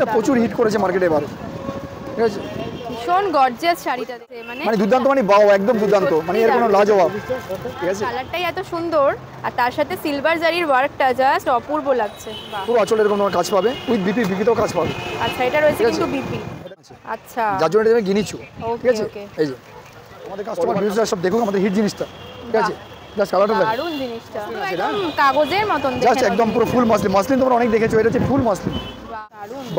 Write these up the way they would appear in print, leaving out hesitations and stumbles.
এটা প্রচুর হিট করেছে মার্কেটে এবার, ঠিক আছে। ভীষণ গর্জিয়াস শাড়িটা মানে দুর্দান্ত, মানে বাও, একদম দুর্দান্ত, মানে এর কোনো লাজবাব, ঠিক আছে। কালারটাই এত সুন্দর আর তার সাথে সিলভার জারির ওয়ার্কটা জাস্ট অপূর্ব লাগছে। পুরো আঁচলের কোনো কাজ পাবে, উইথ বিপিতেও কাজ পাবে। আচ্ছা, এটা রয়েছে কিন্তু বিপি। আচ্ছা, যার জন্য এটা কিনেছো, ঠিক আছে। এই যে আমাদের কাস্টমার ভিউয়ার্সরা সব দেখুক আমাদের হিট জিনিসটা, ঠিক আছে। জাস্ট কালারটা দেখো, দারুণ জিনিসটা, একদম কাগজের মতন দেখে, জাস্ট একদম পুরো ফুল মাসলিন। মাসলিন তোমরা অনেক দেখেছো, এটা হচ্ছে ফুল মাসলিন,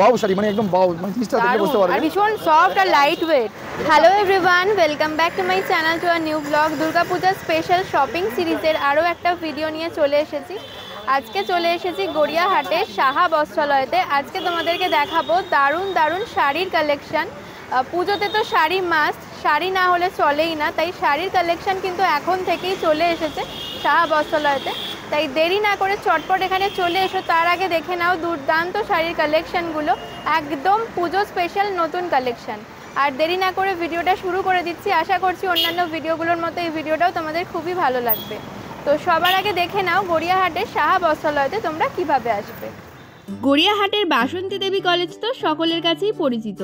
বাউ শাড়ি, মানে একদম বাউ, মানে জিনিসটা দেখে বুঝতে পারবে। আর ভীষণ সফট আর light weight. Hello everyone, welcome back to my channel, to a new blog. Durga Puja special shopping সিরিজের আরও একটা ভিডিও নিয়ে চলে এসেছি। আজকে চলে এসেছি গড়িয়াহাটের সাহা বস্ত্রালয়তে। আজকে তোমাদেরকে দেখাবো দারুণ দারুণ শাড়ির কালেকশন। পুজোতে তো শাড়ি মাস্ট, শাড়ি না হলে চলেই না, তাই শাড়ির কালেকশন কিন্তু এখন থেকেই চলে এসেছে সাহা বস্ত্রালয়তে। তাই দেরি না করে চটপট এখানে চলে এসো। তার আগে দেখে নাও দুর্দান্ত শাড়ির কালেকশনগুলো, একদম পুজো স্পেশাল নতুন কালেকশন। আর দেরি না করে ভিডিওটা শুরু করে দিচ্ছি। আশা করছি অন্যান্য ভিডিওগুলোর মতো এই ভিডিওটাও তোমাদের খুবই ভালো লাগবে। তো সবার আগে দেখে নাও গড়িয়াহাটের সাহা বস্ত্রালয়তে তোমরা কিভাবে আসবে। গড়িয়াহাটের বাসন্তী দেবী কলেজ তো সকলের কাছেই পরিচিত।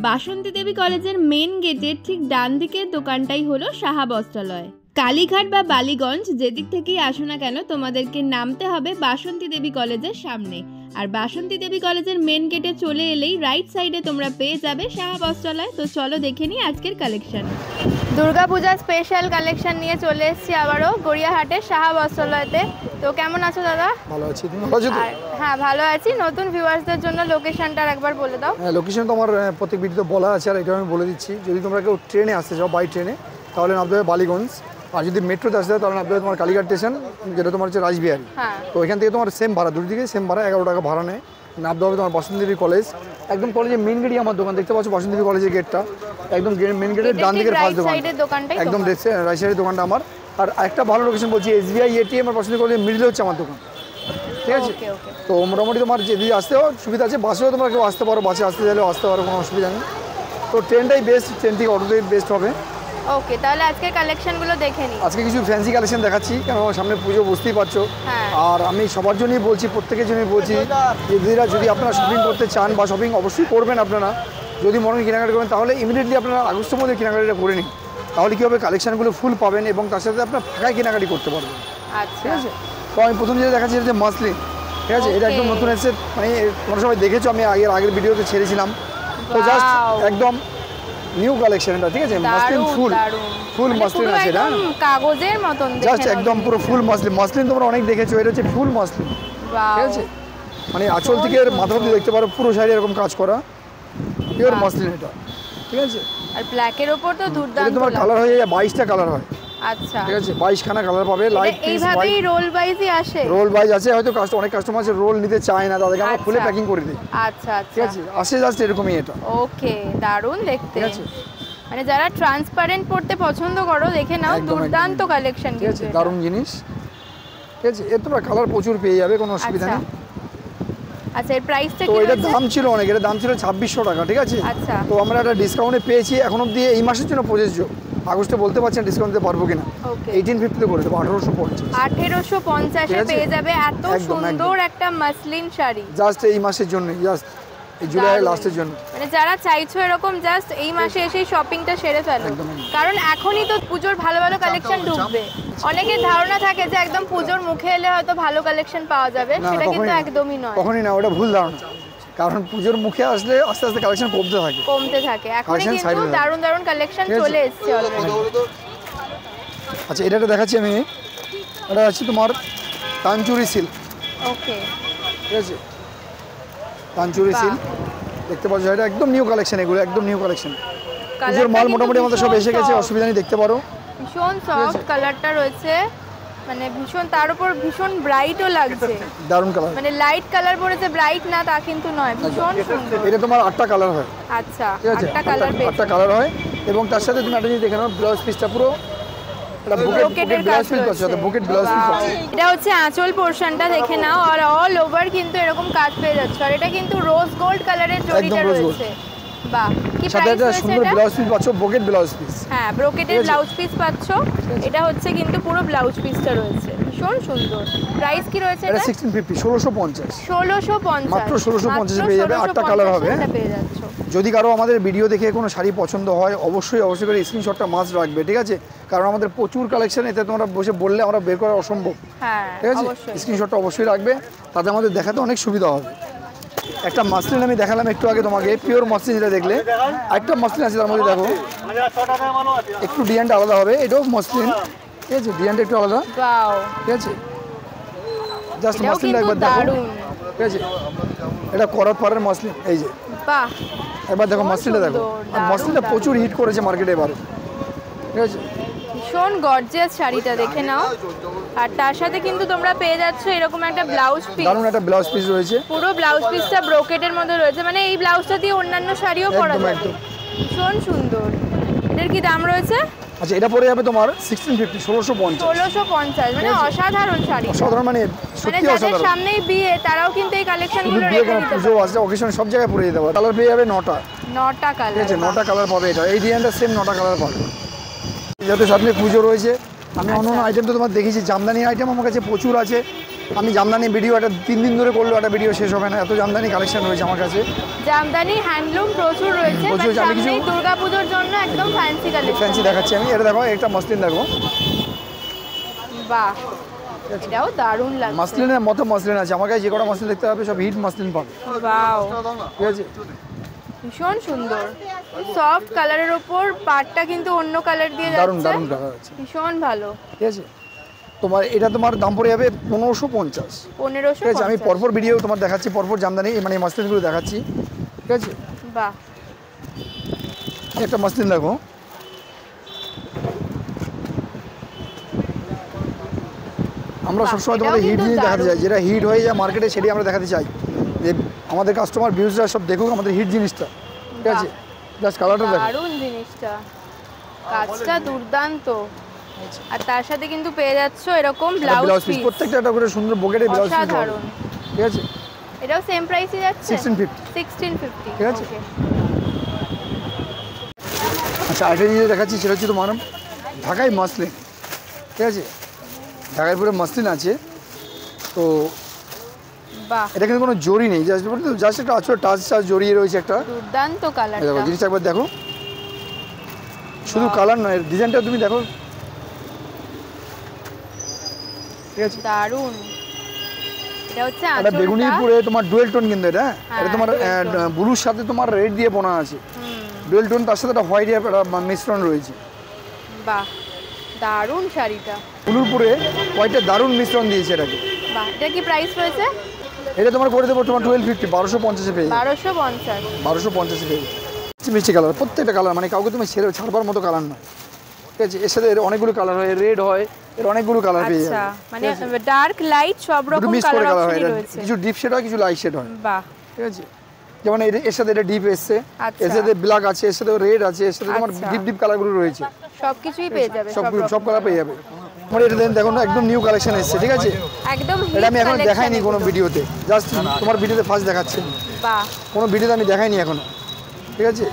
বাসন্তী দেবী কলেজের মেন গেটের ঠিক ডান দিকের দোকানটাই হলো সাহা বস্ত্রালয়। কালীঘাট বা বালিগঞ্জ যেদিক থেকেই আসো না কেন, তোমাদেরকে নামতে হবে বাসন্তী দেবী কলেজের সামনে। আর বাসন্তী দেবী কলেজের মেন গেটে চলে এলেই রাইট সাইডে তোমরা পেয়ে যাবে সাহা বস্ত্রালয়। তো চলো দেখে নিই আজকের কালেকশন। দুর্গাপূজা স্পেশাল কালেকশন নিয়ে চলে এসেছি আবারও গড়িয়াহাটের সাহা বস্ত্রালয়তে। তো কেমন আছো দাদা? ভালো আছি, তুমি ভালো আছো তো? হ্যাঁ ভালো আছি। নতুন ভিউয়ার্সদের জন্য লোকেশনটা একবার বলে দাও। হ্যাঁ, লোকেশন তো আমার প্রত্যেক ভিডিওতে বলা আছে, আর এটা আমি বলে দিচ্ছি। যদি তোমরা কেউ ট্রেনে আসতে চাও, বাই ট্রেনে, তাহলে নামতে হবে বালিগঞ্জ। আর যদি মেট্রোতে আসতে হয় তাহলে নামতে হবে তোমার কালীঘাট স্টেশন, যেটা তোমার হচ্ছে রাজবিহারী। তো এখান থেকে তোমার সেম ভাড়া, দুই দিকে সেম ভাড়া, 11 টাকা ভাড়া নেয়। নামতে হবে তোমার বাসন্তী দেবী কলেজ। একদম কলেজের মেন গেটই আমার দোকান, দেখতে পাচ্ছ বাসন্তী দেবী কলেজের গেটটা, একদম মেন গেটের ডান দিকের ফার্স্ট দোকান, একদম রাইট সাইডের দোকানটা আমার। আর একটা ভালো লোকেশন বলছি, SBI ATM আর বাসন্তী কলেজের মিডলে হচ্ছে আমার দোকান, ঠিক আছে। তো মোটামুটি তোমার যদি আসতেও সুবিধা আছে, বাসেও তোমরা কেউ আসতে পারো, বাসে আসতে চাইলেও আসতে পারো, কোনো অসুবিধা নেই। তো ট্রেনটাই বেস্ট, ট্রেন থেকে অটোটাই বেস্ট হবে। ওকে, তাহলে আজকের কালেকশনগুলো দেখে নিই। আজকে কিছু ফ্যান্সি কালেকশন দেখাচ্ছি, কেন সামনে পুজো, বুঝতেই পারছো। আর আমি সবার জন্যই বলছি, প্রত্যেকের জন্যই বলছি, যদি আপনারা শপিং করতে চান বা শপিং অবশ্যই করবেন আপনারা, যদি মনে হয় কেনাকাটা করবেন, তাহলে ইমিডিয়েটলি আপনারা আগস্টের মধ্যে কেনাকাটা করে নিন। তাহলে কী হবে, কালেকশনগুলো ফুল পাবেন এবং তার সাথে আপনার ফাঁকায় কেনাকাটি করতে পারবেন, ঠিক আছে। তো আমি প্রথম যেটা দেখাচ্ছি যে মাসলিন, ঠিক আছে। এটা একদম নতুন এসেছে, মানে তোমরা সবাই দেখেছো, আমি আগের ভিডিওতে ছেড়েছিলাম। তো জাস্ট একদম নিউ কালেকশন এটা, ঠিক আছে। মাসলিন ফুল মাসলিন আছে, এটা কাগজের মতন জাস্ট একদম পুরো ফুল মাসলিন। মাসলিন তোমরা অনেক দেখেছো, এটা হচ্ছে ফুল মাসলিন, ঠিক আছে। মানে আঁচল থেকে মাথা অবধি দেখতে পারো, পুরো শাড়ি এরকম কাজ করা, পিওর মাসলিন এটা, ঠিক আছে। আর ব্ল্যাকের উপর তো দুর্দান্ত, তোমার কালার হয়ে যায় 22টা কালার হয়, আচ্ছা, ঠিক আছে। 22 খানা কালার পাবে, লাইট পিস, এইভাবেই রোল ওয়াইজই আসে, রোল ওয়াইজ আছে। হয়তো অনেক কাস্টমার আছে রোল নিতে চায় না, তাদেরকে আমরা খুলে প্যাকিং করে দিই, আচ্ছা আচ্ছা, ঠিক আছে। আসে জাস্ট এরকমই এটা, ওকে। দারুণ দেখতে, ঠিক আছে। মানে যারা ট্রান্সপারেন্ট পড়তে পছন্দ করো, দেখে নাও দুর্দান্ত কালেকশন, ঠিক আছে, দারুণ জিনিস, ঠিক আছে। এর তোমরা কালার প্রচুর পেয়ে যাবে, কোনো অসুবিধা নেই। আচ্ছা, এর প্রাইসটা তো কি? এটার দাম ছিল অনেক, এটার দাম ছিল 2600 টাকা, ঠিক আছে। আচ্ছা, তো আমরা একটা ডিসকাউন্টে পেয়েছি, এখন অবধি এই মাসের জন্য প্রযোজ্য। আগস্টে বলতে পারছেন ডিসকাউন্ট দিতে পারবো কিনা। 1850 করে দেবো, 1850 এ পেয়ে যাবে এত সুন্দর একটা মাসলিন শাড়ি, জাস্ট এই মাসের জন্য, জাস্ট এই জুলাই লাস্টের জন্য। মানে যারা চাইছো এরকম জাস্ট এই মাসে এসে শপিংটা সেরে ফেলো, কারণ এখনই তো পুজোর ভালো ভালো কালেকশন ঢুকবে। অনেকের ধারণা থাকে যে একদম পুজোর মুখে এলে হয়তো ভালো কালেকশন পাওয়া যাবে, সেটা কিন্তু একদমই নয়, কখনই না, ওটা ভুল ধারণা। কারণ পুজোর মুখে আসলে আস্তে আস্তে কালেকশন কমতে থাকে। এখনই কিন্তু দারুণ দারুণ কালেকশন চলে এসেছে অলরেডি। আচ্ছা, এটা দেখাচ্ছি আমি, এটা আছে তোমার তানচুরি সিল্ক, ওকে, ঠিক আছে। তানচুরি সিল্ক দেখতে পাচ্ছ, এটা একদম নিউ কালেকশন, এগুলো একদম নিউ কালেকশন। পুজোর মাল মোটামুটি আমাদের সব এসে গেছে, অসুবিধা নেই, দেখতে পারো। ভীষণ সফট কালারটা রয়েছে, মানে ভীষণ, তার উপর ভীষণ ব্রাইটও লাগছে, দারুণ কালার। মানে লাইট কালার পড়েছে, ব্রাইট না তা কিন্তু নয়, ভীষণ সুন্দর। এটা তোমার 8টা কালার হয়, আচ্ছা, ঠিক আছে, 8টা কালার হয়। এবং তার সাথে তুমি একটা জিনিস দেখে নাও, ব্লাউজ পিসটা পুরো এটা বুকেট ব্লাউজ পিস পাচ্ছ, বুকেট ব্লাউজ পিস পাচ্ছ। এটা হচ্ছে আঁচল পোরশনটা দেখে নাও, আর অল ওভার কিন্তু এরকম কাজ পেয়ে যাচ্ছে। আর এটা কিন্তু রোজ গোল্ড কালারের জড়িটা রয়েছে, বাহ, কি প্রাইস আছে? সুন্দর ব্লাউজ পিস পাচ্ছ, বুকেট ব্লাউজ পিস, হ্যাঁ, ব্রোকেটের ব্লাউজ পিস পাচ্ছ। এটা হচ্ছে কিন্তু পুরো ব্লাউজ পিসটা রয়েছে, ভীষণ সুন্দর। প্রাইস কি রয়েছে এটা এটা? 1650, 1650 1650 মাত্র 1650 পেয়ে যাবে। 8টা কালার হবে। এটা পেয়ে যাচ্ছ। যদি কারো আমাদের ভিডিও দেখে কোনো শাড়ি পছন্দ হয় অবশ্যই করে স্ক্রিনশটটা মাস্ট রাখবে, ঠিক আছে? কারণ আমাদের প্রচুর কালেকশন, এতে তোমরা বসে বললে আমরা বের করা অসম্ভব। হ্যাঁ ঠিক আছে, অবশ্যই। স্ক্রিনশটটা অবশ্যই রাখবে, তাতে আমাদের দেখাতে অনেক সুবিধা হবে। একটা মাসলিন আমি দেখালাম একটু আগে তোমাকে, পিওর মাসলিন যেটা দেখলে। আরেকটা মাসলিন আছে তার মধ্যে, দেখো একটু ডিজাইনটা আলাদা হবে। এটাও মাসলিন, ঠিক আছে, ডিজাইনটা একটু আলাদা। ওয়াও, ঠিক আছে, জাস্ট এটাও মাসলিনটা কিন্তু একবার দেখো। দারুণ। ঠিক আছে, এটা করাত পাড়ের মাসলিন, এই যে বাহ, এবার দেখো মাসলিনটা দেখো। সুন্দর, আর মাসলিনটা দারুণ, প্রচুর হিট করেছে মার্কেটে এবারে, ঠিক আছে। ভীষণ গর্জিয়াস শাড়িটা দেখে নাও। আর তার সাথে কিন্তু তোমরা পেয়ে যাচ্ছ এরকম একটা ব্লাউজ পিস। দারুণ একটা ব্লাউজ পিস রয়েছে, পুরো ব্লাউজ পিসটা ব্রোকেটের মধ্যে রয়েছে, মানে এই ব্লাউজটা দিয়ে অন্যান্য শাড়িও পরা একদম যাবে। একদম। ভীষণ সুন্দর। এটার কি দাম রয়েছে? আচ্ছা, এটা পরে যাবে তোমার 1650, 1650। 1650, মানে অসাধারণ শাড়ি। অসাধারণ, মানে মানে সত্যি যাদের অসাধারণ। সামনেই বিয়ে তারাও কিন্তু এই শুধু কালেকশনগুলো বিয়ে রেখে কেন, দিতে পুজো পারে। আসছে, অকেশন সব জায়গায় পরে যেতে পারে। কালার পেয়ে যাবে 9টা, 9টা ঠিক কালার। আছে, 9টা কালার পাবে এটা। এই ডিজাইনটা সেম 9টা কালার পাবে। যাতে সামনে পুজো রয়েছে, আমি অন্য অন্য আইটেম তো তোমার দেখেছি, জামদানি আইটেম আমার কাছে প্রচুর আছে। আমি জামদানি ভিডিও একটা 3 দিন ধরে করলেও একটা ভিডিও শেষ হবে না, এত জামদানি কালেকশন রয়েছে আমার কাছে। জামদানি হ্যান্ডলুম প্রচুর রয়েছে, প্রচুর, বাট আমি কিছু- সামনেই দুর্গাপূজার জন্য একদম ফ্যান্সি কালেকশন। ফ্যান্সি দেখাচ্ছি আমি। এটা দেখো, একটা মাসলিন দেখো, বাহ, এটাও দারুণ লাগছে। মাসলিনের মতো মাসলিন আছে আমার কাছে। যে কটা মাসলিন দেখতে পাবে সব হিট মাসলিন পাবে, ওয়াও, ঠিক আছে। ভীষণ সুন্দর। সফট কালারের উপর পাড়টা কিন্তু অন্য কালার দিয়ে দারুণ যাচ্ছে, দারুণ কালার আছে, ভীষণ ভালো। ঠিক আছে। তোমার এটা তোমার দাম পড়ে যাবে 1550, 1550। ঠিক আছে। আমি পরপর ভিডিও তোমার দেখাচ্ছি, পরপর জামদানি মানে মাসলিনগুলো দেখাচ্ছি, ঠিক আছে। বাহ, একটা মাসলিন দেখো, আমরা বাহ, সবসময় এটাও তোমাদের হিট কিন্তু জিনিস দেখাতে দারুণ। চাই, যেটা হিট হয়ে যায় মার্কেটে সেটাই আমরা দেখাতে চাই, যে আমাদের কাস্টমার ভিউজরা সব দেখুক আমাদের হিট জিনিসটা, ঠিক আছে। জাস্ট কালারটা দেখো, দারুণ জিনিসটা, কাজটা দুর্দান্ত। আর তার সাথে কিন্তু পেয়ে যাচ্ছ এরকম ব্লাউজ ব্লাউজ পিস, পিস, প্রত্যেকটা একটা করে সুন্দর বকেটে ব্লাউজ পিস, অসাধারণ। ঠিক আছে। এটাও সেম প্রাইসে যাচ্ছে, 1650, 1650, ঠিক আছে। ওকে। আচ্ছা, আরেকটা জিনিস দেখাচ্ছি, সেটা হচ্ছে তোমার ঢাকাই মাসলিন, ঠিক আছে। ঢাকায় পুরো মাসলিন আছে, তো বাহ, এটা কিন্তু কোনো জরি নেই, জাস্ট একটা আচর টাচ জড়িয়ে রয়েছে একটা। দুর্দান্ত এই দেখো কালারটা। জিনিসটা একবার দেখো, শুধু কালার নয়, ডিজাইনটা তুমি দেখো, ঠিক আছে। দারুণ। এটা হচ্ছে এটা বেগুনির আঁচলটা। পুরে তোমার ডুয়েল টোন, কিন্তু এটা হ্যাঁ, এটা তোমার dual tone। ব্লুর সাথে তোমার রেড দিয়ে বোনা আছে। ডুয়েল টোন, তার সাথে একটা হোয়াইট মিশ্রণ রয়েছে। বাহ, দারুণ শাড়িটা। ব্লুর পুরে হোয়াইটের দারুণ মিশ্রণ দিয়েছে এটাকে। বাহ, এটা কি প্রাইস রয়েছে? এটা তোমার করে দেবো তোমার 1250, 1250 পেয়ে যাবে। 1250। 1250 পেয়ে যাবে। মিষ্টি কালার, প্রত্যেকটা কালার, মানে কাউকে তুমি ছাড়বার মতো কালার নয়, ঠিক আছে। এর সাথে এর অনেকগুলো কালার হয়, রেড হয়, এর অনেকগুলো কালার পেয়ে আচ্ছা, যাবে, মানে ডার্ক লাইট সব দুটো রকম মিক্স করে কালার কালার হয়। অপশনই এটা রয়েছে। কিছু ডিপ শেড হয়, কিছু লাইট শেড হয়, বাহ, ঠিক আছে। যেমন এর সাথে এটা ডিপ এসছে, আচ্ছা। এর সাথে ব্ল্যাক আছে, এর সাথে রেড আছে, এর সাথে তোমার আচ্ছা। ডিপ ডিপ কালারগুলো রয়েছে, সবকিছুই পেয়ে যাবে, সব সব সব রকম। কালার পেয়ে যাবে। আমার এটা দেখো না, একদম নিউ কালেকশন এসছে, ঠিক আছে। একদম এটা আমি hit এখন collection দেখাইনি কোনো এগুলো। ভিডিওতে, জাস্ট তোমার ভিডিওতে ফার্স্ট দেখাচ্ছি, বাহ, কোনো ভিডিওতে আমি দেখাইনি এখনো, ঠিক আছে।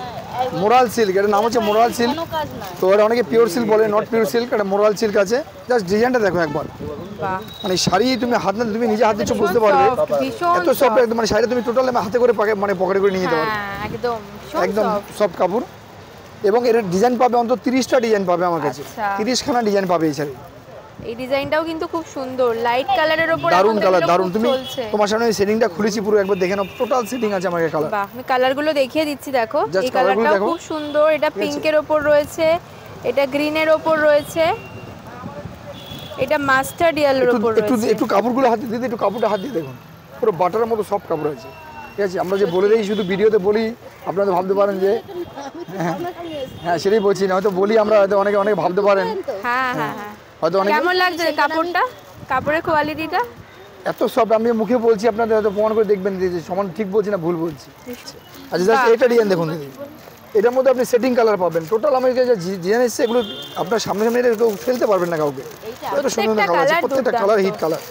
মোরাল সিল্ক, এটার নাম হচ্ছে মোরাল সিল্ক। তো এটা অনেকে পিওর সিল্ক বলে, নট পিওর সিল্ক, এটা মোরাল সিল্ক আছে। জাস্ট ডিজাইনটা দেখো একবার, বাহ, মানে শাড়ি তুমি হাত না তুমি নিজে হাত দিচ্ছ বুঝতে পারবে, soft, ভীষণ এত সফট একদম। মানে শাড়িটা তুমি টোটাল হাতে করে মানে পকেটে করে নিয়ে যেতে পারবে, হ্যাঁ, একদম ভীষণ একদম soft। সফট কাপড়। এবং এর ডিজাইন পাবে অন্তত 30টা ডিজাইন পাবে আমার কাছে, আচ্ছা। 30খানা ডিজাইন পাবে এই শাড়ি। এই ডিজাইনটাও কিন্তু খুব সুন্দর, লাইট কালারের উপর দারুণ এখন কালার, এগুলো দারুণ। খুব তুমি চলছে। তোমার সামনে সেটিংটা খুলেছি পুরো, একবার দেখে নাও, টোটাল সেটিং আছে আমার কালার। বাহ, আমি কালারগুলো দেখিয়ে দিচ্ছি, দেখো। Just এই কালারগুলো কালারটাও দেখো। খুব সুন্দর, এটা পিঙ্কের ওপর রয়েছে, এটা গ্রিনের ওপর রয়েছে, এটা মাস্টার্ড ইয়েলোর ওপর একটু রয়েছে। একটু কাপড়গুলো হাত দিয়ে, একটু কাপড়টা হাত দিয়ে দেখুন, পুরো বাটারের মতো সব কাপড় আছে, ঠিক আছে। আমরা যে বলে দিই শুধু ভিডিওতে বলি, আপনারা ভাবতে পারেন যে হ্যাঁ সেটাই বলছি না, হয়তো বলি আমরা, হয়তো অনেকে অনেকে ভাবতে পারেন, হ্যাঁ হ্যাঁ হ্যাঁ। হয়তো অনেকে কেমন লাগছে কাপড়টা, কাপড়ের কোয়ালিটিটা? এত সব আমি মুখে বলছি, আপনাদের হয়তো প্রমাণ করে দেখবেন যে সমান ঠিক বলছি না ভুল বলছি। আচ্ছা, জাস্ট এটা ডিজাইন দেখুন দিদি, এটার মধ্যে আপনি সেটিং কালার পাবেন। টোটাল আমার কাছে যে ডিজাইন এসছে, এগুলো আপনার সামনে সামনে এটা কেউ ফেলতে পারবেন না কাউকে, এত সুন্দর কালার আছে, প্রত্যেকটা কালার হিট কালার,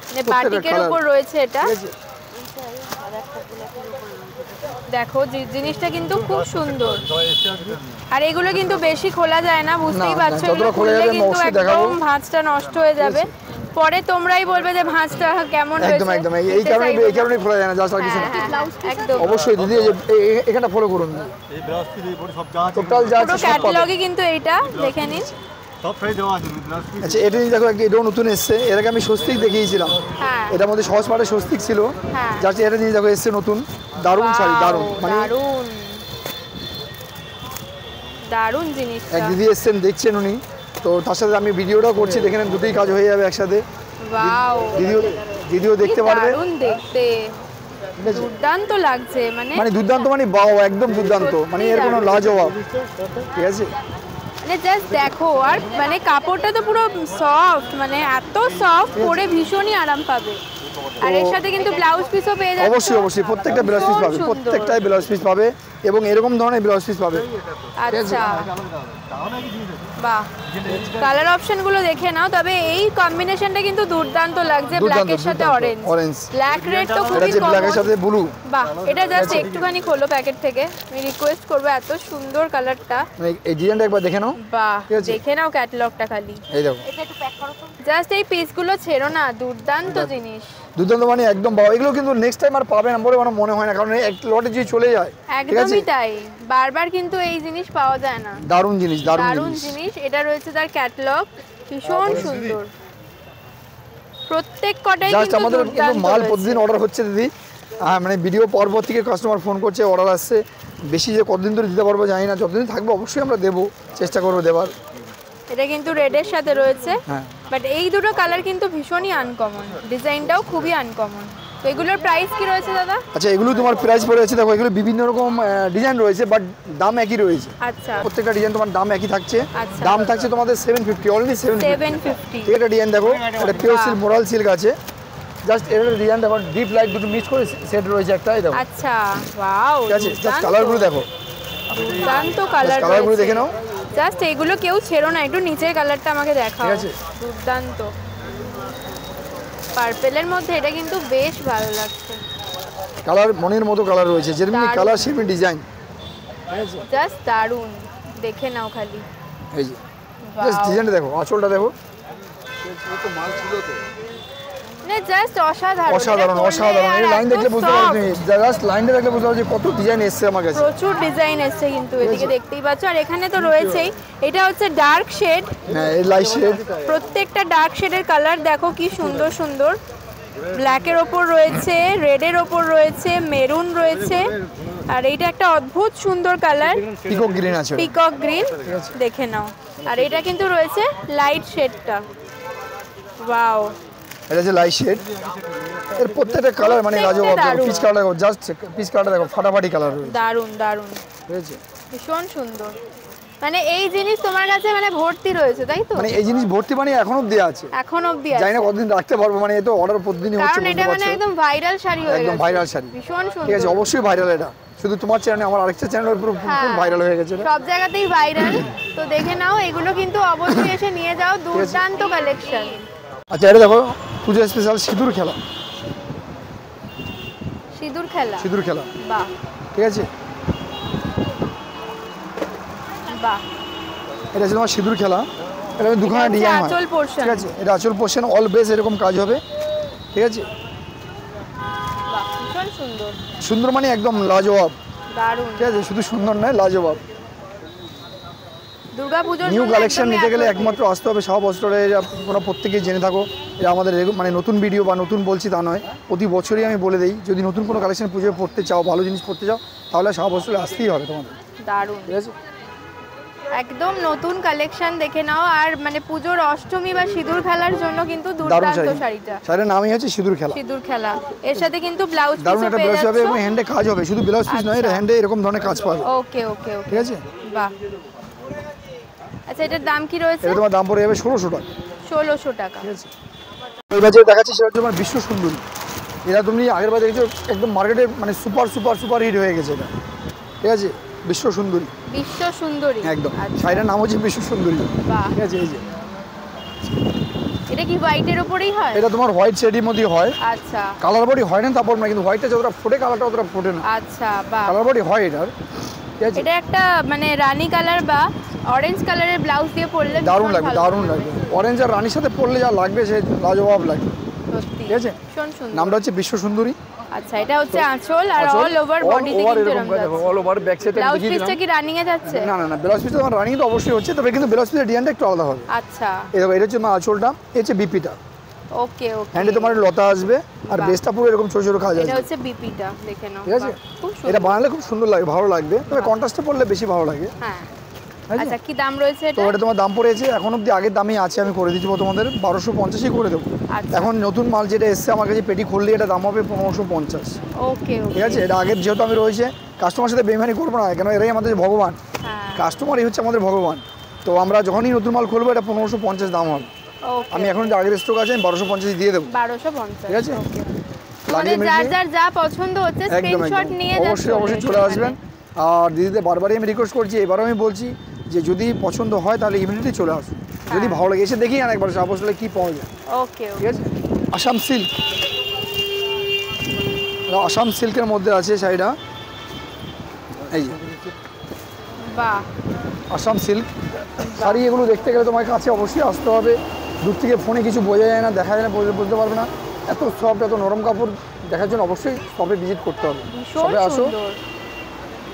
মানে বাটিকের উপর রয়েছে এটা, ঠিক আছে। দেখো জিনিসটা কিন্তু খুব সুন্দর। আর এগুলো কিন্তু বেশি খোলা যায় না, বুঝতেই না, পারছো, যতটা এগুলো খোলা খুললে যাবে আমি কিন্তু অবশ্যই দেখাবো। একদম ভাঁজটা নষ্ট হয়ে যাবে। পরে তোমরাই বলবে যে ভাঁজটা কেমন হয়েছে। একদম একদম এই কারণেই খোলা যায় না, জাস্ট আর কিছু না। একদম অবশ্যই দিদি এখানটা ফলো করুন, এই ব্লাউজ পিস এই বডি সব যা আছে টোটাল যা পুরো আছে সব পাবেন। ক্যাটালগে কিন্তু এইটা দেখে নিন। সব ফ্রাই দেওয়া আছে ব্লাউজ পিস। আচ্ছা এটা নিয়ে দেখো, এটাও নতুন এসছে, এর আগে আমি স্বস্তিক দেখিয়েছিলাম, হ্যাঁ এটার মধ্যে সহজ পাটে স্বস্তিক ছিল, হ্যাঁ। জাস্ট এটা নিয়ে দেখো এসছে নতুন, দারুণ শাড়ি, দারুণ মানে দারুণ দারুণ জিনিসটা। এক দিদি এসছেন দেখছেন উনি, তো তার সাথে আমি ভিডিওটাও করছি, দেখে নেন দুটোই কাজ হয়ে যাবে একসাথে। ওয়াও ভিডিও দেখতে পারবে, দারুণ দেখতে, দুর্দান্ত লাগছে মানে দুর্দান্ত মানে বাও, একদম দুর্দান্ত, মানে এর কোনো লাজবাব, ঠিক আছে। মানে জাস্ট দেখো, আর মানে কাপড়টা তো পুরো সফট, মানে এত সফট, পরে ভীষণই আরাম পাবে। আর এর সাথে কিন্তু ব্লাউজ পিসও পেয়ে যাচ্ছে। অবশ্যই অবশ্যই প্রত্যেকটা ব্লাউজ পিস পাবে, প্রত্যেকটাই ব্লাউজ পিস পাবে এবং এরকম ধরনের ব্লাউজ পিস পাবে। আচ্ছা বাহ, কালার অপশনগুলো দেখে নাও। তবে এই কম্বিনেশনটা কিন্তু দুর্দান্ত লাগছে, ব্ল্যাকের সাথে অরেঞ্জ, ব্ল্যাক রেড তো খুবই কমন, ব্ল্যাকের সাথে ব্লু। বাহ, এটা জাস্ট একটুখানি খোলো প্যাকেট থেকে, আমি রিকোয়েস্ট করবো, এত সুন্দর কালারটা। এই ডিজাইনটা একবার দেখে নাও, বাহ দেখে নাও ক্যাটালগটা খালি, এই দেখো জাস্ট এই পিসগুলো ছেড়ো না, দুর্দান্ত জিনিস, দুর্দান্ত মানে একদম বাও। এগুলো কিন্তু নেক্সট টাইম আর পাবে না বলে আমার মনে হয় না, কারণ এক লটে যে চলে যায়, ঠিক আছে। একদমই তাই, বারবার কিন্তু এই জিনিস পাওয়া যায় না। দারুণ জিনিস, দারুণ জিনিস। এটা রয়েছে তার ক্যাটালগ, ভীষণ সুন্দর, প্রত্যেক কটাই জাস্ট কিন্তু আমাদের দুর্দান্ত মাল রয়েছে। প্রতিদিন অর্ডার হচ্ছে দিদি, মানে ভিডিও পর্ব থেকে কাস্টমার ফোন করছে, অর্ডার আসছে, বেশি যে কতদিন ধরে দিতে পারবো জানি না, যতদিন থাকবে অবশ্যই আমরা দেবো, চেষ্টা করবো দেওয়ার। এটা কিন্তু রেডের সাথে রয়েছে, হ্যাঁ বাট এই দুটো কালার কিন্তু ভীষণই আনকমন, ডিজাইনটাও খুবই আনকমন। তো এগুলোর প্রাইস কি রয়েছে দাদা? আচ্ছা এগুলো তোমার প্রাইস পড়ে আছে, দেখো এগুলো বিভিন্ন রকম ডিজাইন রয়েছে, বাট দাম একই রয়েছে, আচ্ছা প্রত্যেকটা ডিজাইন তোমার দাম একই থাকছে। আচ্ছা। দাম থাকছে তোমাদের 750, অনলি 750। 750। এটা ডিজাইন দেখো, এটা পিওর সিল্ক, মোরাল সিল্ক আছে, জাস্ট এর ডিজাইন দেখো, ডিপ লাইট দুটো মিক্স করে সেট রয়েছে একটা, এই দেখো, আচ্ছা ওয়াও, ঠিক আছে। জাস্ট কালারগুলো দেখো, দুর্দান্ত কালার, কালারগুলো দেখে নাও। জাস্ট এগুলো কেউ ছেড়ো না, একটু নিচের কালারটা আমাকে দেখাও, ঠিক আছে। দুর্দান্ত পার্পেলের মধ্যে, এটা কিন্তু বেশ ভালো লাগছে, কালার মনের মতো কালার রয়েছে, যেরকম দারুণ। কালার সেরকম ডিজাইন, জাস্ট দারুণ, দেখে নাও খালি, এই যে জাস্ট ডিজাইনটা দেখো, আঁচলটা দেখো, মানে জাস্ট অসাধারণ, অসাধারণ অসাধারণ। এই লাইন দেখলে বুঝতে পারছো, তুমি জাস্ট লাইনটা দেখলে বুঝতে পারছো কত ডিজাইন এসছে আমার কাছে, প্রচুর ডিজাইন এসছে কিন্তু এদিকে দেখতেই পাচ্ছ। আর এখানে তো রয়েছেই, এটা হচ্ছে ডার্ক শেড, হ্যাঁ এই লাইট শেড, প্রত্যেকটা ডার্ক শেডের কালার দেখো কি সুন্দর সুন্দর, ব্ল্যাকের ওপর রয়েছে, রেডের ওপর রয়েছে, মেরুন রয়েছে, আর এইটা একটা অদ্ভুত সুন্দর কালার, পিকক গ্রিন আছে, পিকক গ্রিন, দেখে নাও। আর এটা কিন্তু রয়েছে লাইট শেডটা, ওয়াও, এটা যে লাইট শেড, এর প্রত্যেকটা কালার মানে লাজবাব। দারুণ। পিচ কালার দেখো, জাস্ট পিচ কালারটা দেখো, ফাটাফাটি কালার রয়েছে, দারুণ দারুণ, ঠিক আছে। ভীষণ সুন্দর। মানে এই জিনিস তোমার কাছে মানে ভর্তি রয়েছে তাই তো? মানে এই জিনিস ভর্তি মানে এখন অবধি আছে, এখন অবধি জানি আছে, না কতদিন রাখতে পারবো, মানে এ তো অর্ডার প্রতিদিনই হচ্ছে, কারণ এটা বুঝতে মানে পারছো, একদম ভাইরাল শাড়ি হয়ে গেছে, একদম ভাইরাল শাড়ি, ভীষণ ঠিক আছে। সুন্দর, অবশ্যই ভাইরাল, এটা শুধু তোমার চ্যানেলে, আমার আরেকটা চ্যানেল পুরো ভাইরাল হয়ে গেছে এটা। সব জায়গাতেই ভাইরাল। তো দেখে নাও, এগুলো কিন্তু অবশ্যই এসে নিয়ে যাও, দুর্দান্ত কালেকশন। আচ্ছা এটা দেখো, পুজো স্পেশাল সিঁদুর খেলা, সিঁদুর খেলা, সিঁদুর খেলা, বাহ ঠিক আছে। বাহ, এটা হচ্ছে তোমার সিঁদুর খেলা, এটা দুখানা এটা হচ্ছে ডিজাইন হয়, আঁচল portion। ঠিক আছে। এটা আঁচল পোর্শন, অল বেস এরকম কাজ হবে, ঠিক আছে। বাহ, ভীষণ সুন্দর, সুন্দর মানে একদম লাজবাব, দারুণ। ঠিক আছে, শুধু সুন্দর নয় লাজবাব। দুর্গাপুজোর নিউ জন্য কালেকশন একদমই নিতে গেলে একদম- একমাত্র আসতে হবে শাহ বস্ত্রে। তোমরা প্রত্যেকেই জেনে থাকো, এটা আমাদের মানে নতুন ভিডিও বা নতুন বলছি তা নয়, প্রতি বছরই আমি বলে দিই, যদি নতুন কোনো কালেকশন পুজোয় পড়তে চাও, ভালো জিনিস পড়তে চাও, তাহলে শাহ বস্ত্রে আসতেই হবে তোমাদের, দারুণ, ঠিক আছে। একদম নতুন কালেকশন দেখে নাও। আর মানে পুজোর অষ্টমী বা সিঁদুর খেলার জন্য কিন্তু দারুণ দুর্দান্ত শাড়ি, শাড়িটা, শাড়ির নামই হচ্ছে সিঁদুর খেলা, সিঁদুর খেলা। এর সাথে কিন্তু ব্লাউজ দারুণ পিসও একটা পেয়ে ব্লাউজ হবে এবং যাচ্ছ। হ্যান্ডে কাজ হবে, শুধু ব্লাউজ পিস নয়, আচ্ছা। হ্যান্ডে এরকম ধরনের কাজ পাবে, ওকে ওকে ওকে, ঠিক আছে। বাহ। আচ্ছা এটার দাম কি রয়েছে? এটা তোমার দাম পড়ে যাবে 1600 টাকা, 1600 টাকা। ঠিক আছে। এবার যে দেখাচ্ছি সেটা হচ্ছে তোমার বিশ্ব সুন্দরী, এটা তুমি আগের বার দেখেছো, একদম মার্কেটে মানে সুপার সুপার সুপার হিট হয়ে গেছে এটা, ঠিক আছে। বিশ্ব সুন্দরী, বিশ্ব সুন্দরী, একদম, আচ্ছা, শাড়িটার নাম হচ্ছে বিশ্ব সুন্দরী, বাহ। ঠিক আছে। এই যে এটা কি হোয়াইটের উপরেই হয়? এটা তোমার হোয়াইট শেডের মধ্যে হয়, আচ্ছা কালার বডি হয় না তারপর না, কিন্তু হোয়াইটটা যতটা ফোটে কালারটা অতটা ফোটে না, আচ্ছা, বাহ। কালার বডি হয় এটার, ঠিক আছে। এটা একটা মানে রানী কালার বা অরেঞ্জ কালারের ব্লাউজ দিয়ে পরলে দারুণ লাগবে, দারুণ লাগবে। অরেঞ্জ আর রানীর সাথে পরলে যা লাগবে সে লাজবাব লাগবে। সত্যি ঠিক আছে, ভীষণ সুন্দর। নামটা হচ্ছে বিশ্ব সুন্দরী। আচ্ছা, এটা হচ্ছে আঁচল আর অল ওভার বডিতে কিন্তু এরকম যাচ্ছে। অল ওভার ব্যাক সাইডে ব্লাউজ পিসটা কি রানিং এ যাচ্ছে? না না না, ব্লাউজ পিসটা তোমার রানিং তো অবশ্যই হচ্ছে, তবে কিন্তু ব্লাউজ পিসের ডিজাইনটা একটু আলাদা হবে। আচ্ছা, এটা হচ্ছে তোমার আঁচলটা, এটা হচ্ছে বিপিটা। ওকে ওকে। হ্যান্ডে তোমার লতা আসবে আর বেসটা পুরো এরকম ছোট ছোট কাজ আসবে। এটা হচ্ছে বিপিটা, দেখে নাও। ঠিক আছে, খুব সুন্দর। এটা বানালে খুব সুন্দর লাগে, ভালো লাগবে, তবে কন্ট্রাস্টে পড়লে বেশি ভালো লাগে। হ্যাঁ। আচ্ছা, কি দাম রয়েছে তো এটা? এটা তোমার দাম পড়েছে এখন অবধি আগের দামই আছে, আমি করে দিচ্ছি তোমাদের 1250ই করে দেবো। আচ্ছা। এখন নতুন মাল যেটা এসছে আমার কাছে পেটি খুললে এটা দাম হবে 1550। ওকে ওকে। ঠিক আছে, এটা আগের যেহেতু আমি রয়েছে কাস্টমার সাথে বেইমানি করবো না, কেন এরাই আমাদের ভগবান। হ্যাঁ। কাস্টমারই হচ্ছে আমাদের ভগবান। তো আমরা যখনই নতুন মাল খুলবো এটা 1550 দাম হবে। ওকে। আমি এখন যে আগের স্টক আছে আমি 1250 দিয়ে দেবো। 1250। ঠিক আছে, মানে যার যার যা পছন্দ হচ্ছে একদম স্ক্রিনশট নিয়ে অবশ্যই অবশ্যই চলে আসবেন। আর দিদিদের বারবারই আমি রিকোয়েস্ট করছি, এবারও আমি বলছি যে যদি পছন্দ হয় তাহলে ইমিডিয়েটলি চলে আসুন। যদি ভালো লাগে এসে দেখি আর একবার সাপোজলে কি পাওয়া যায়। ওকে ঠিক আছে, আসাম সিল্ক, আসাম সিল্কের মধ্যে আছে শাড়িটা, এই যে বাহ, আসাম সিল্ক শাড়ি। এগুলো দেখতে গেলে তোমার কাছে অবশ্যই আসতে হবে, দূর থেকে ফোনে কিছু বোঝা যায় না, দেখা যায় না, বুঝতে পারবে না। এত সফট, এত নরম কাপড় দেখার জন্য অবশ্যই শপে ভিজিট করতে হবে। ভীষণ সুন্দর,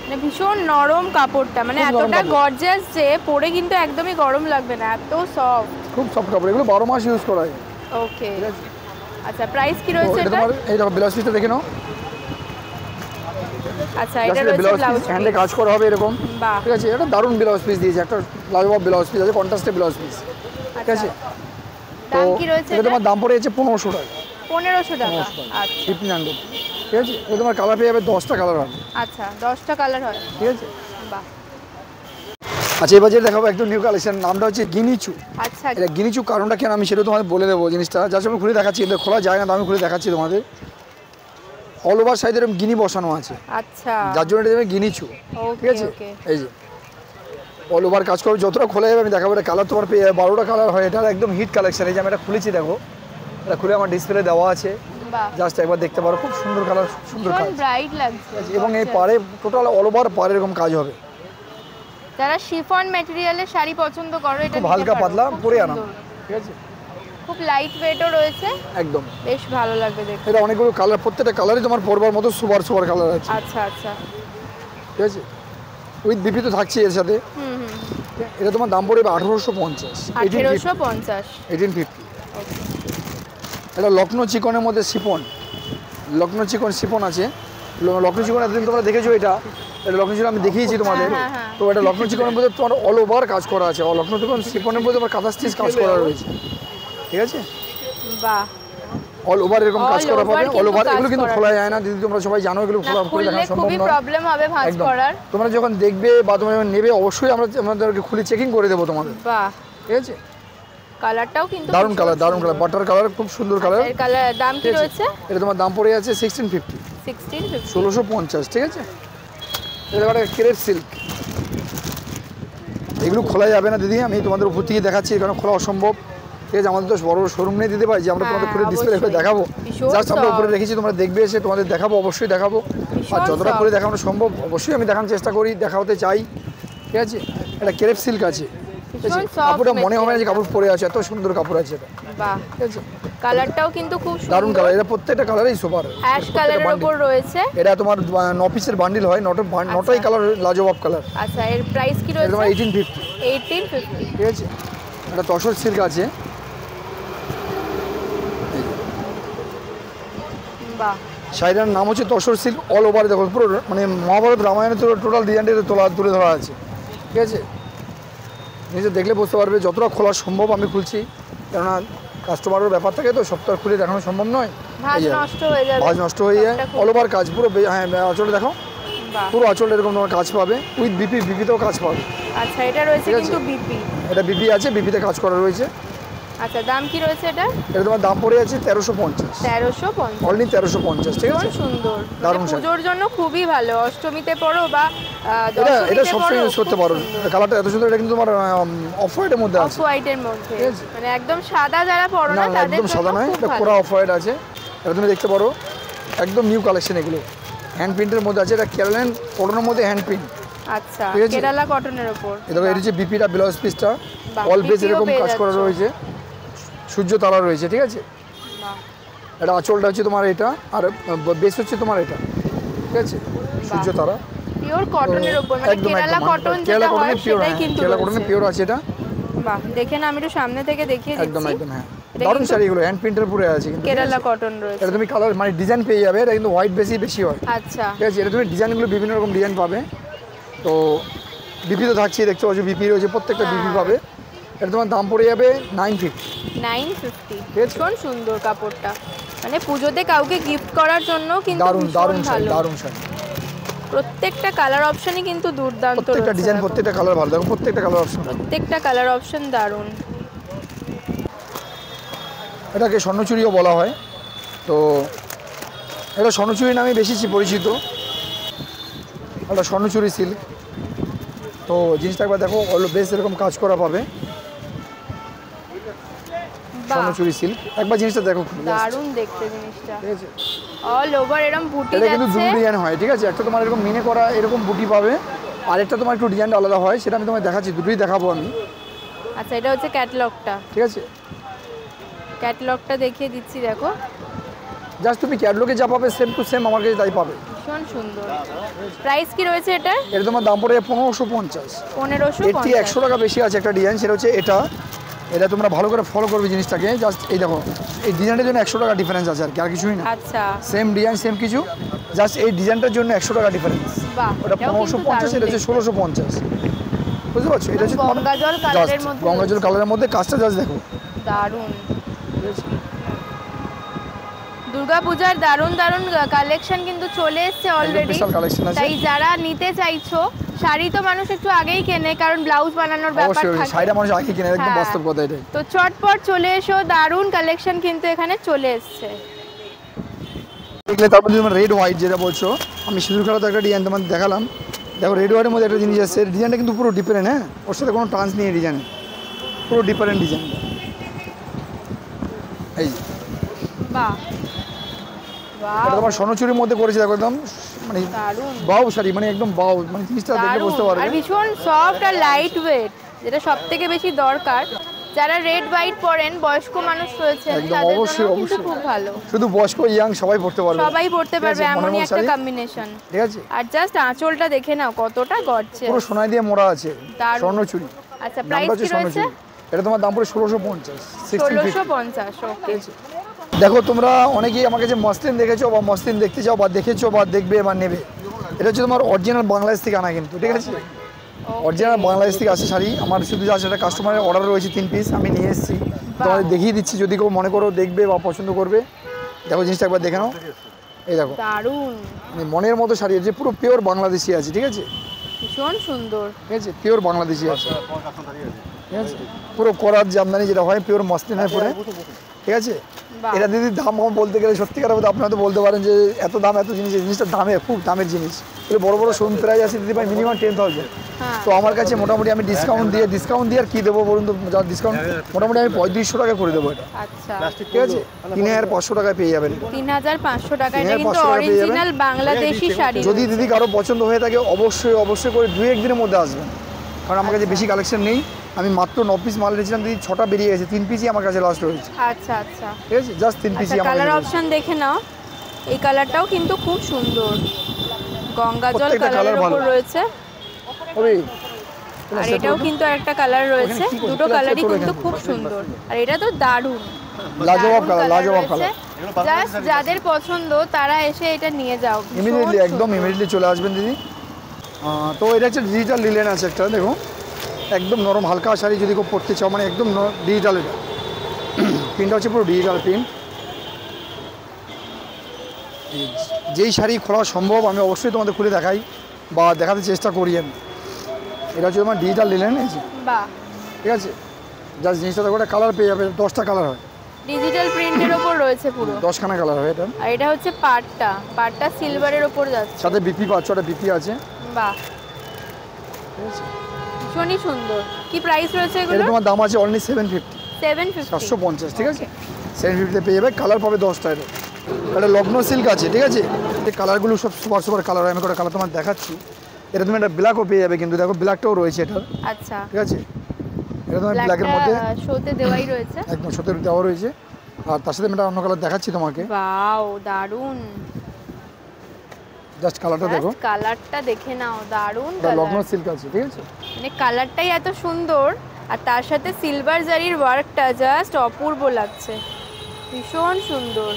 মানে ভীষণ নরম কাপড়টা, মানে এতটা গর্জিয়াস যে পরে কিন্তু একদমই গরম লাগবে না, এত সফট, খুব সফট কাপড়। এগুলো 12 মাস ইউজ করা হয়। ওকে। আচ্ছা, প্রাইস কি রয়েছে এটা? তোমার এই দেখো ব্লাউজ পিসটা দেখে নাও। আচ্ছা, এটা রয়েছে ব্লাউজ হ্যান্ডে কাজ করা হবে এরকম। বাহ, ঠিক আছে, এটা দারুণ ব্লাউজ পিস দিয়েছে, একটা লাজবাব ব্লাউজ পিস আছে, কন্ট্রাস্টে ব্লাউজ পিস। ঠিক আছে, তো দাম কি রয়েছে এটা তোমার দাম পড়ে যাচ্ছে 1500 টাকা। 1500 টাকা। আচ্ছা, 1500। ঠিক আছে, এটা তোমার কালার পেয়ে যাবে 10টা কালার হবে। আচ্ছা, 10টা কালার হয়। ঠিক আছে, বাহ। আচ্ছা, এবার যেটা দেখাবো একদম নিউ কালেকশন, নামটা হচ্ছে গিনিচু। আচ্ছা, এটা গিনিচু কারণটা কেন আমি সেটা তোমাদের বলে দেবো জিনিসটা, যার জন্য খুলে দেখাচ্ছি। এটা খোলা যায় না, তো আমি খুলে দেখাচ্ছি তোমাদের। অল ওভার সাইডে এরকম গিনি বসানো আছে, আচ্ছা, যার জন্য এটা গিনিচু। ঠিক আছে, এই যে অল ওভার কাজ করবে, যতটা খোলা যাবে আমি দেখাবো। এটা কালার তোমার পেয়ে যাবে 12টা কালার হয়, এটা একদম হিট কালেকশন। এই যে আমি এটা খুলেছি, দেখো এটা খুলে আমার ডিসপ্লে দেওয়া আছে, জাস্ট একবার দেখতে পারো। খুব সুন্দর কালার, সুন্দর কাজ, ব্রাইট লাগছে। এবং এই পাড়ে টোটাল অল ওভার পাড়ে এরকম কাজ হবে। যারা শিফন ম্যাটেরিয়ালের শাড়ি পছন্দ করো, এটা খুব হালকা পাতলা পরে আনা। ঠিক আছে, খুব লাইট ওয়েটও রয়েছে, একদম বেশ ভালো লাগবে দেখতে। এটা অনেকগুলো কালার, প্রত্যেকটা কালারই তোমার পরবার মতো সুপার সুপার কালার আছে। আচ্ছা আচ্ছা, ঠিক আছে, উইথ বিপি তো থাকছে এর সাথে। এটা তোমার দাম পড়বে 1850। 1850। এটা লখনৌ চিকনের মধ্যে শিফন, লখনৌ চিকন শিফন আছে। লখনৌ চিকন এতদিন তোমরা দেখেছো, এটা লখনৌ চিকন আমি দেখিয়েছি তোমাদের। তো এটা লখনৌ চিকনের মধ্যে তোমার অল ওভার কাজ করা আছে, লখনৌ চিকন শিফনের মধ্যে তোমার কাঁথা স্টিচ কাজ করা রয়েছে। ঠিক আছে, বাহ, অল ওভার এরকম কাজ করা পাবে। অল ওভার এগুলো কিন্তু খোলা যায় না দিদি, তোমরা সবাই জানো, এগুলো খোলা করে দেখানো সম্ভব খুবই নয়, প্রবলেম হবে ভাঁজ করার। তোমরা যখন দেখবে বা তোমরা যখন নেবে অবশ্যই আমরা আমাদেরকে খুলে চেকিং করে দেবো তোমাদের। বাহ, ঠিক আছে, কালারটাও কিন্তু দারুণ কালার, দারুণ কালার, বাটার কালার, খুব সুন্দর কালার। এর কালার দাম কি রয়েছে? এটা তোমার দাম পড়ে যাচ্ছে 1650। 1650। ঠিক আছে, এটা একটা ক্রেপ সিল্ক, এগুলো খোলা যাবে না দিদি, আমি তোমাদের উপর থেকে দেখাচ্ছি, কারণ খোলা অসম্ভব। ঠিক আছে, আমাদের তো বড় বড় শোরুম নেই দিদি ভাই যে আমরা তোমাদের খুলে ডিসপ্লে করে দেখাবো। জাস্ট আমরা উপরে রেখেছি, তোমরা দেখবে এসে, তোমাদের দেখাবো, অবশ্যই দেখাবো। আর যতটা করে দেখানো সম্ভব অবশ্যই আমি দেখানোর চেষ্টা করি, দেখাতে চাই। ঠিক আছে, এটা ক্রেপ সিল্ক আছে, কাপড়টা মনে হবে না যে কাপড় পরে আছে, এত সুন্দর কাপড় আছে এটা। বাহ, ঠিক আছে, কালারটাও কিন্তু খুব সুন্দর, দারুণ কালার। এটা প্রত্যেকটা কালারই সুপার, অ্যাশ কালারের উপর রয়েছে। এটা তোমার 9 পিসের বান্ডিল হয়, 9টাই কালার লাজবাব কালার। আচ্ছা, এর প্রাইস কি রয়েছে? তোমার 1850। 1850। ঠিক আছে, এটা তসর সিল্ক আছে। বাহ, শাড়িটার নাম হচ্ছে তসর সিল্ক। অল ওভার দেখো পুরো, মানে মহাভারত রামায়ণের টোটাল ডিজাইনটা তুলে ধরা আছে। ঠিক আছে, নিজে দেখলে বুঝতে পারবে, যতটা খোলা সম্ভব আমি খুলছি, কেননা কাস্টমারের ব্যাপার থাকে তো, সবটা খুলে দেখানো সম্ভব নয়, ভাঁজ নষ্ট হয়ে যাবে, ভাঁজ নষ্ট হয়ে যায়। অল ওভার কাজ পুরো, হ্যাঁ আঁচলে দেখো, পুরো আঁচলে এরকম তোমার কাজ পাবে, উইথ বিপিতেও কাজ পাবে। আচ্ছা, এটা রয়েছে কিন্তু বিপি, এটা বিপি আছে, বিপিতে কাজ করা রয়েছে। আচ্ছা, দাম কি রয়েছে এটা? এটা তোমার দাম পড়ে আছে 1350। 1350, অনলি 1350। ঠিক আছে, সুন্দর, দারুণ পুজোর জন্য খুবই ভালো, অষ্টমীতে পরো বা এটা সবসময় ইউজ করতে পারো। কালারটা এত সুন্দর, এটা কিন্তু তোমার অফ হোয়াইটের মধ্যে আছে, অফ হোয়াইটের মধ্যে, মানে একদম সাদা যারা পরো না তাদের একদম সাদা নয়, এটা পুরো অফ হোয়াইট আছে। এটা তুমি দেখতে পারো, একদম নিউ কালেকশন, এগুলো হ্যান্ড প্রিন্টের মধ্যে আছে। এটা কেরালান কটনের মধ্যে হ্যান্ড প্রিন্ট। আচ্ছা, ঠিক আছে? কেরালা কটনের উপর। এই দেখো, এর যে বিপিটা ব্লাউজ পিসটা বাহ, অল বেস BPO এরকম পেয়ে কাজ করা যাচ্ছো। রয়েছে, সূর্য তারা রয়েছে, ঠিক আছে? বাহ, এটা আঁচলটা হচ্ছে তোমার এটা, আর বেস হচ্ছে তোমার এটা, ঠিক আছে? সূর্য তারা পিওর কটনের উপর, মানে একদম কেরালা একদম কটন কেরালা যেটা হয় কটনের পিওর, সেটাই কিন্তু কেরালা কটনের রয়েছে। পিওর আছে এটা। বাহ, দেখে না আমি একটু সামনে থেকে দেখিয়ে একদম দিচ্ছি। একদম হ্যাঁ, এটা দারুণ কিন্তু শাড়ি, এগুলো হ্যান্ড প্রিন্টের উপরে আছে কিন্তু, ঠিক কেরালা আছে? কটন রয়েছে। এটা তুমি কালার মানে ডিজাইন পেয়ে যাবে, এটা কিন্তু হোয়াইট বেশি হয়, আচ্ছা, ঠিক আছে? এটা তুমি ডিজাইনগুলো বিভিন্ন রকম ডিজাইন পাবে। তো বিপি তো থাকছে, দেখতে পাচ্ছ বিপি রয়েছে, প্রত্যেকটা বিপি হ্যাঁ। পাবে। এটা তোমার দাম পড়ে যাবে 950। 950। ঠিক আছে? ভীষণ সুন্দর কাপড়টা, মানে পুজোতে কাউকে গিফট করার জন্য কিন্তু দারুণ ভীষণ দারুণ শাড়ি, ভালো। দারুণ শাড়ি, প্রত্যেকটা কালার অপশনই কিন্তু দুর্দান্ত প্রত্যেকটা রয়েছে ডিজাইন, দেখো। প্রত্যেকটা কালার ভালো, দেখো প্রত্যেকটা কালার অপশন থাকবে। প্রত্যেকটা কালার অপশন দারুণ। এটাকে স্বর্ণচুরিও বলা হয়। তো এটা স্বর্ণচুরি নামে বেশি পরিচিত, এটা স্বর্ণচুরি সিল্ক। তো জিনিসটা একবার দেখো, অল বেস এরকম কাজ করা পাবে, বাহ, স্বর্ণচুরি সিল্ক। একবার জিনিসটা দেখো খুলে just, দারুণ দেখতে জিনিসটা। ঠিক আছে? অল ওভার এরকম বুটি এটা কিন্তু যাচ্ছে। দুটো ডিজাইন হয়, ঠিক আছে? একটা তোমার এরকম মিনে করা এরকম বুটি পাবে, আর একটা তোমার একটু ডিজাইনটা আলাদা হয়, সেটা আমি তোমায় দেখাচ্ছি, দুটোই দেখাবো আমি, আচ্ছা, এটা হচ্ছে ক্যাটালগটা। ঠিক আছে? ক্যাটালগটা দেখিয়ে দিচ্ছি, দেখো জাস্ট তুমি ক্যাটলগে যা পাবে সেম টু সেম আমার কাছে তাই পাবে। ভীষণ সুন্দর। প্রাইস কি রয়েছে এটা? এটা তোমার দাম পড়ে 1550। 1550। এর থেকে 100 টাকা বেশি আছে একটা ডিজাইন, সেটা হচ্ছে এটা। এটা তোমরা ভালো করে ফলো করবে জিনিসটাকে, জাস্ট এই দেখো, এই ডিজাইনের জন্য 100 টাকা ডিফারেন্স আছে, আর কি, আর কিছুই না। আচ্ছা, সেম ডিজাইন সেম কিছু, জাস্ট এই ডিজাইনটার জন্য 100 টাকা ডিফারেন্স। বাহ, ওটা এটাও কিন্তু 1550, এটা হচ্ছে দারুণ 1650, বুঝতে পারছো? এটা হচ্ছে তোমার গঙ্গাজল কালারের just মধ্যে গঙ্গাজল রয়েছে। কালারের মধ্যে কাজটা জাস্ট দেখো, দারুণ। ঠিক আছে? দুর্গাপূজার দারুণ দারুণ কালেকশন কিন্তু চলে এসেছে অলরেডি। বিশাল collection আছে। তাই যারা নিতে চাইছো, শাড়ি তো মানুষ একটু আগেই কেনে, কারণ ব্লাউজ বানানোর ব্যাপার অবশ্যই থাকে। শাড়িটা মানুষ আগে কিনে, একদম হ্যাঁ। বাস্তব কথা এটাই। তো চটপট চলে এসো, দারুণ কালেকশন কিন্তু এখানে চলে এসেছে। দেখলে তারপর তুমি রেড হোয়াইট যেটা বলছো, আমি সিঁদুর খেলা তো একটা ডিজাইন তোমাদের দেখালাম, দেখো রেড হোয়াইটের মধ্যে একটা জিনিস আছে, ডিজাইনটা কিন্তু পুরো ডিফারেন্ট, হ্যাঁ, ওর সাথে কোনো টান্স নেই ডিজাইন, পুরো ডিফারেন্ট ডিজাইন। এই বাহ, এটা তোমার স্বর্ণচুরির মধ্যে করেছে, দেখো একদম মানে দারুণ বাউ শাড়ি, মানে একদম বাউ, মানে জিনিসটা দেখলে দারুণ। বুঝতে আর পারবে। ভীষণ সফট আর লাইট ওয়েট, যেটা সবথেকে বেশি দরকার। যারা রেড হোয়াইট পরেন, বয়স্ক মানুষ রয়েছেন, একদম, তাদের অবশ্যই, জন্য কিন্তু অবশ্যই। খুব ভালো। শুধু বয়স্ক ইয়াং সবাই পড়তে পারবে, সবাই পড়তে ঠিক পারবে, আছে? মনের এমনই মতো একটা শাড়ি, কম্বিনেশন। ঠিক আছে? আর জাস্ট আঁচলটা দেখে নাও কতটা গর্জে। পুরো সোনায় দিয়ে মোড়া আছে, দারুণ। স্বর্ণচুরি। আচ্ছা, নামটা প্রাইস হচ্ছে কি রয়েছে? স্বর্ণচুরি। এটা তোমার দাম পড়ে 1650, 1650। 1650। ওকে, দেখো তোমরা অনেকেই আমার কাছে মসলিন দেখেছো, বা মসলিন দেখতে চাও, বা দেখেছো, বা দেখবে, বা নেবে। এটা হচ্ছে তোমার অরিজিনাল বাংলাদেশ থেকে আনা কিন্তু, ঠিক আছে? অরিজিনাল বাংলাদেশ থেকে আসে শাড়ি। আমার শুধু যা সেটা কাস্টমারের অর্ডার রয়েছে 3 পিস, আমি নিয়ে এসেছি, তোমাদের দেখিয়ে দিচ্ছি, যদি কেউ মনে করো দেখবে বা পছন্দ করবে। দেখো জিনিসটা একবার দেখে নাও, এই দেখো, দারুণ, মানে মনের মতো শাড়ি আছে, পুরো পিওর বাংলাদেশি আছে, ঠিক আছে? ভীষণ সুন্দর। ঠিক আছে, পিওর বাংলাদেশি আছে, ঠিক আছে? পুরো করার জামদানি যেটা হয়, পিওর মসলিন হয় পরে, ঠিক আছে? বাহ। এটা দিদি দাম কম বলতে গেলে সত্যিকার মধ্যে আপনারা তো বলতে পারেন যে এত দাম, এত জিনিস, এই জিনিসটা দামে, খুব দামের জিনিস। এগুলো বড় বড় শোরুম প্রাইস আছে দিদি ভাই মিনিমাম 10,000। হ্যাঁ, তো আমার কাছে মোটামুটি আমি ডিসকাউন্ট দিয়ে আর কি দেবো বলুন তো? যা ডিসকাউন্ট মোটামুটি আমি 3500 টাকা করে দেবো এটা, আচ্ছা, ঠিক আছে? 3500 টাকায় পেয়ে যাবেন। 3500 টাকা। এটা কিন্তু 3500 টাকা পেয়ে যাবেন। অরিজিনাল বাংলাদেশি শাড়ি। যদি দিদি কারো পছন্দ হয়ে থাকে অবশ্যই অবশ্যই করে 2-1 দিনের মধ্যে আসবেন, কারণ আমার কাছে বেশি কালেকশন নেই। আমি মাত্র 9 পিস মাল রেখেছিলাম দিদি, 6টা বেরিয়ে গেছে, 3 পিসই আমার কাছে লাস্ট রয়েছে, আচ্ছা আচ্ছা। ঠিক আছে? জাস্ট 3 আচ্ছা, পিসই আমার কালার কাছে অপশন দেখে নাও। এই কালারটাও কিন্তু খুব সুন্দর, গঙ্গাজল প্রত্যেকটা কালারের colour ভালো। উপর রয়েছে। ওই আর এটাও কিন্তু একটা কালার রয়েছে, কি করছিস? দুটো তোরা কালারই set করে কিন্তু কেন? খুব সুন্দর। আর এটা তো দারুণ, লাজবাব কালার, দারুণ লাজবাব রয়েছে। কালার। জাস্ট যাদের পছন্দ তারা এসে এটা নিয়ে যাও, ভীষণ ইমিডিয়েটলি, একদম সুন্দর। ইমিডিয়েটলি চলে আসবেন দিদি। তো এটা হচ্ছে ডিজিটাল লিলেন আছে একটা, দেখো একদম নরম হালকা শাড়ি, যদি কেউ পরতে চাও, মানে একদম ডিজিটাল। এটা প্রিন্টটা হচ্ছে পুরো ডিজিটাল প্রিন্ট। যেই শাড়ি খোলা সম্ভব আমি অবশ্যই তোমাদের খুলে দেখাই বা দেখাতে চেষ্টা করি আমি। এটা হচ্ছে তোমার ডিজিটাল লিলেন, বাহ, ঠিক আছে? জাস্ট জিনিসটা দেখো, একটা কালার পেয়ে যাবে, 10টা কালার হয়, ডিজিটাল প্রিন্টের উপর রয়েছে পুরো। 10খানা কালার হয় এটা। আর এটা হচ্ছে পাটটা সিলভারের উপর যাচ্ছে। সাথে বিপি পাচ্ছ, একটা বিপি আছে, বাহ, ঠিক আছে? ভীষণই সুন্দর। কি প্রাইস রয়েছে এটা এগুলো? তোমার দাম আছে অনলি 750, 750। 750, ঠিক আছে? 750-তে পেয়ে যাবে। কালার পাবে 10টা। এটা লগ্ন সিল্ক আছে, ঠিক আছে? এই কালারগুলো সব সুপার কালার হয়, আমি কটা কালার তোমার দেখাচ্ছি। এটা তুমি একটা ব্ল্যাকও পেয়ে যাবে, কিন্তু দেখো ব্ল্যাকটাও রয়েছে এটা। আচ্ছা, ঠিক আছে, এটা তোমার ব্ল্যাকের মধ্যে শোতে দেওয়াই রয়েছে, একদম শোতে দেওয়া রয়েছে। আর তার সাথে আমি একটা অন্য কালার দেখাচ্ছি তোমাকে। ওয়াও দারুন, জাস্ট কালারটা দেখো, কালারটা দেখে নাও, দারুন লগ্ন কালার। সিল্ক আছে, ঠিক আছে। মানে কালারটাই এত সুন্দর, আর তার সাথে সিলভার জারির ওয়ার্কটা জাস্ট অপূর্ব লাগছে, ভীষণ সুন্দর,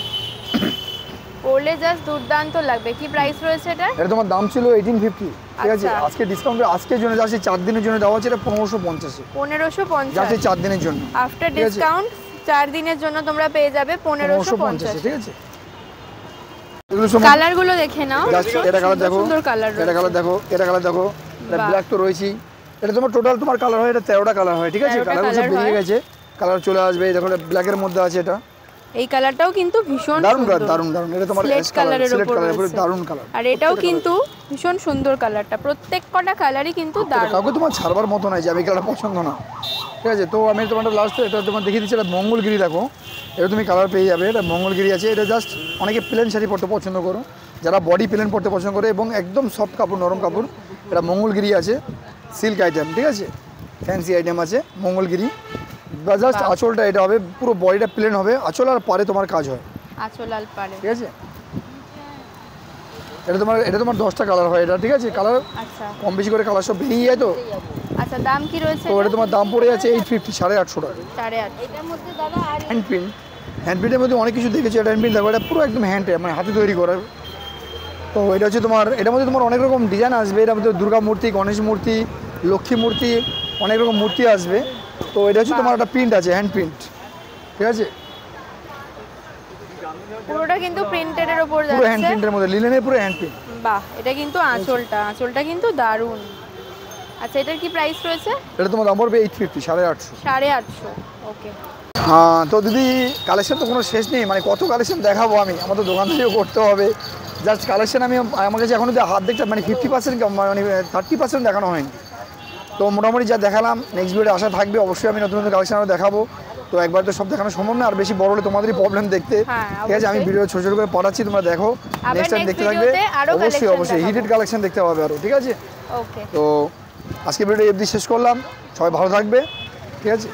পরলে জাস্ট দুর্দান্ত লাগবে। কি প্রাইস রয়েছে এটা? এটা তোমার দাম ছিল 1850, ঠিক আছে। আচ্ছা। আজকে ডিসকাউন্টে আজকের জন্য যাচ্ছে 4 দিনের জন্য দেওয়া হচ্ছে, এটা 1550 1550 যাচ্ছে 4 দিনের জন্য। আফটার ঠিক আছে। ডিসকাউন্ট 4 দিনের জন্য তোমরা পেয়ে যাবে 1550। ঠিক আছে। এগুলো সব কালারগুলো দেখে নাও, জাস্ট এটা কালার দেখো, সুন্দর কালার এটা কালার দেখো, এটা কালার দেখো, এটা বাহ। ব্ল্যাক তো রয়েছেই। এটা তোমার টোটাল তোমার কালার হয়, এটা 13টা কালার হয়, ঠিক আছে। 13টা কালারগুলো সব colour বেরিয়ে হয়। গেছে, কালার চলে আসবে। দেখো এটা ব্ল্যাকের মধ্যে আছে, এটা এই কালারটাও কিন্তু ভীষণ দারুণ সুন্দর, কালার, দারুণ দারুণ। এটা তোমার স্লেট কালারের সিলেক্ট উপর কালারের উপরে রয়েছে। দারুণ কালার। আর এটাও কিন্তু ভীষণ সুন্দর কালারটা, প্রত্যেক কটা কালারই কিন্তু দারুণ। কাউকে তোমার ছাড়বার মতো নাই যে আমি কালার পছন্দ না, ঠিক আছে। তো আমি তোমার লাস্ট এটা তোমার দেখিয়ে দিচ্ছি, এটা মঙ্গলগিরি দেখো, এটা তুমি কালার পেয়ে যাবে। এটা মঙ্গলগিরি আছে, এটা জাস্ট অনেকে প্লেন শাড়ি পরতে পছন্দ করো, যারা বডি প্লেন পরতে পছন্দ করে এবং একদম সফট কাপড়, নরম কাপড়, এটা মঙ্গলগিরি আছে, সিল্ক আইটেম, ঠিক আছে, ফ্যান্সি আইটেম আছে মঙ্গলগিরি। বা জাস্ট আঁচলটা এটা হবে, পুরো বডিটা প্লেন হবে, আঁচল আর পারে তোমার কাজ হয়, আঁচল আর পারে, ঠিক আছে। এটা তোমার 10টা কালার হয় এটা, ঠিক আছে। কালার আচ্ছা কম বেশি করে কালার সব বেরিয়ে যায় তো। আচ্ছা, দাম কি রয়েছে? তো এটা তোমার দাম পড়ে যাচ্ছে 850, 850 টাকা। 850। এটার মধ্যে দাদা আর হ্যান্ড প্রিন্ট, হ্যান্ড প্রিন্টের মধ্যে অনেক কিছু দেখেছি। এটা হ্যান্ড প্রিন্ট দেখো, এটা পুরো একদম হ্যান্ডে, মানে হাতে তৈরি করার। তো এটা হচ্ছে তোমার, এটার মধ্যে তোমার অনেক রকম ডিজাইন আসবে। এটার মধ্যে দুর্গা মূর্তি, গণেশ মূর্তি, লক্ষ্মী মূর্তি, অনেক রকম মূর্তি আসবে। তো এটা হচ্ছে তোমার একটা প্রিন্ট আছে, হ্যান্ড প্রিন্ট, ঠিক আছে। পুরোটা কিন্তু প্রিন্টেডের উপর পুরো হ্যান্ড যাচ্ছে। প্রিন্টের মধ্যে, লিনেনের পুরো হ্যান্ড প্রিন্ট। বাহ, এটা কিন্তু আঁচলটা কিন্তু দারুণ। আচ্ছা, এটার কি প্রাইস রয়েছে? এটা তোমার দাম পড়বে 850, 850। 850। ওকে। হ্যাঁ, তো দিদি কালেকশন তো কোনো শেষ নেই, মানে কত কালেকশন দেখাবো আমি, আমার তো দোকান থেকেও করতে হবে। জাস্ট কালেকশন আমি, আমার কাছে এখনও হাত দেখতে মানে 50%, মানে 30% দেখানো হয়নি। তো মোটামুটি যা দেখালাম, নেক্সট ভিডিও আশা থাকবে, অবশ্যই আমি নতুন নতুন কালেকশন আরও দেখাবো। তো একবার তো সব দেখানো সম্ভব না, আর বেশি বড় হলে তোমাদেরই প্রবলেম দেখতে, হ্যাঁ, ঠিক আছে। আমি অবশ্যই। ভিডিও ছোটো ছোটো করে পাঠাচ্ছি, তোমরা দেখো, আবার নেক্সট টাইম next দেখতে থাকবে। ভিডিওতে আরো অবশ্যই collection অবশ্যই দেখাবো। হিটেড কালেকশন দেখতে পাবে আরও, ঠিক আছে। ওকে। তো আজকে ভিডিও অবধি শেষ করলাম, সবাই ভালো থাকবে, ঠিক আছে।